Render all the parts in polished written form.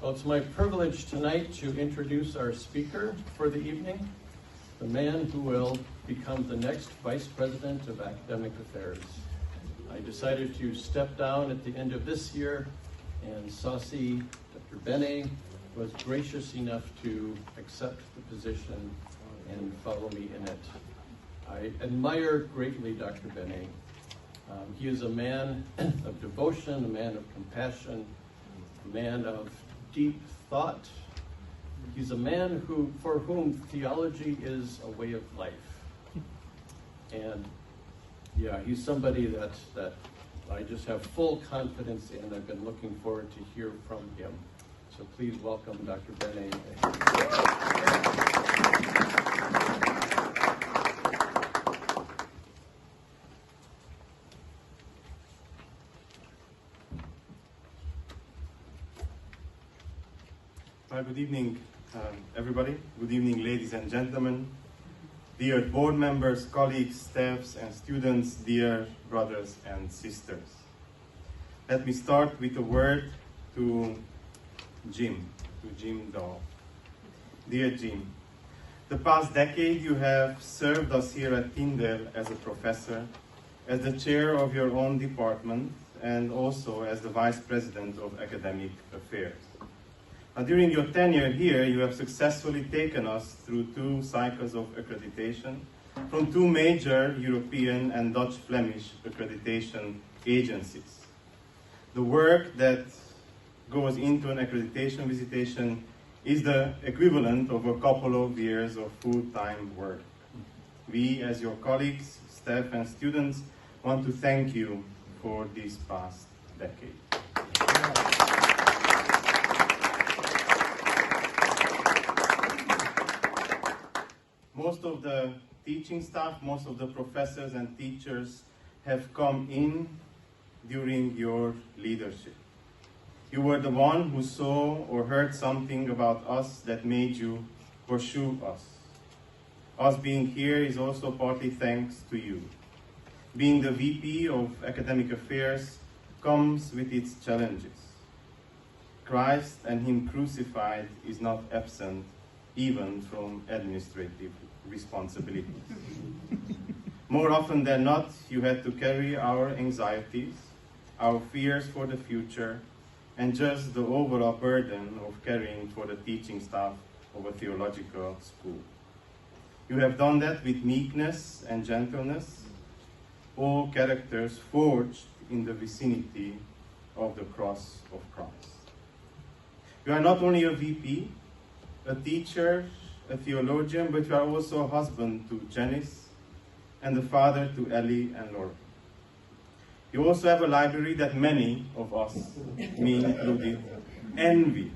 Well, it's my privilege tonight to introduce our speaker for the evening, the man who will become the next Vice President of Academic Affairs. I decided to step down at the end of this year, and Szasi, Dr. Bene, was gracious enough to accept the position and follow me in it. I admire greatly Dr. Bene. He is a man of devotion, a man of compassion, a man of deep thought. He's a man for whom theology is a way of life. And yeah, he's somebody that I just have full confidence in. I've been looking forward to hear from him. So please welcome Dr. Bene. Good evening, everybody. Good evening, ladies and gentlemen, dear board members, colleagues, staffs, and students, dear brothers and sisters. Let me start with a word to Jim Dahl. Dear Jim, the past decade you have served us here at Tyndale as a professor, as the chair of your own department, and also as the vice president of academic affairs. During your tenure here, you have successfully taken us through 2 cycles of accreditation from 2 major European and Dutch-Flemish accreditation agencies. The work that goes into an accreditation visitation is the equivalent of a couple of years of full-time work. We, as your colleagues, staff, and students, want to thank you for this past decade. Most of the teaching staff, most of the professors and teachers have come in during your leadership. You were the one who saw or heard something about us that made you pursue us. Us being here is also partly thanks to you. Being the VP of Academic Affairs comes with its challenges. Christ and Him crucified is not absent even from administrative responsibilities. More often than not, you had to carry our anxieties, our fears for the future, and just the overall burden of caring for the teaching staff of a theological school. You have done that with meekness and gentleness, all characters forged in the vicinity of the cross of Christ. You are not only a VP, a teacher, a theologian, but you are also a husband to Janice and a father to Ellie and Laura. You also have a library that many of us, me included, envy.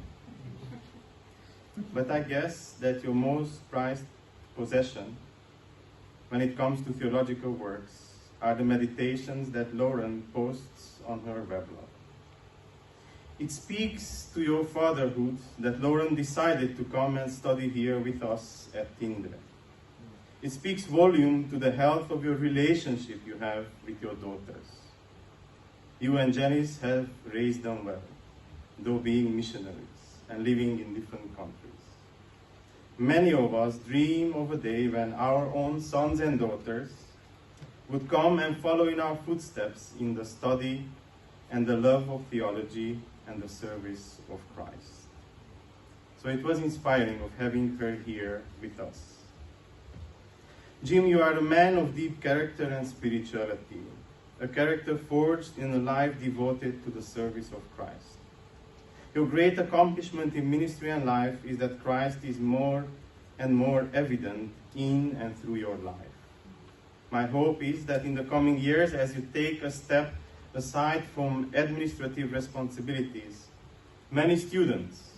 But I guess that your most prized possession when it comes to theological works are the meditations that Lauren posts on her weblog. It speaks to your fatherhood that Lauren decided to come and study here with us at Tyndale. It speaks volume to the health of your relationship you have with your daughters. You and Janice have raised them well, though being missionaries and living in different countries. Many of us dream of a day when our own sons and daughters would come and follow in our footsteps in the study and the love of theology and the service of Christ. So it was inspiring of having her here with us. Jim, you are a man of deep character and spirituality, a character forged in a life devoted to the service of Christ. Your great accomplishment in ministry and life is that Christ is more and more evident in and through your life. My hope is that in the coming years, as you take a step aside from administrative responsibilities, many students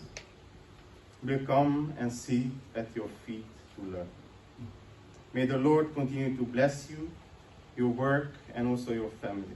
will come and sit at your feet to learn. May the Lord continue to bless you, your work, and also your family.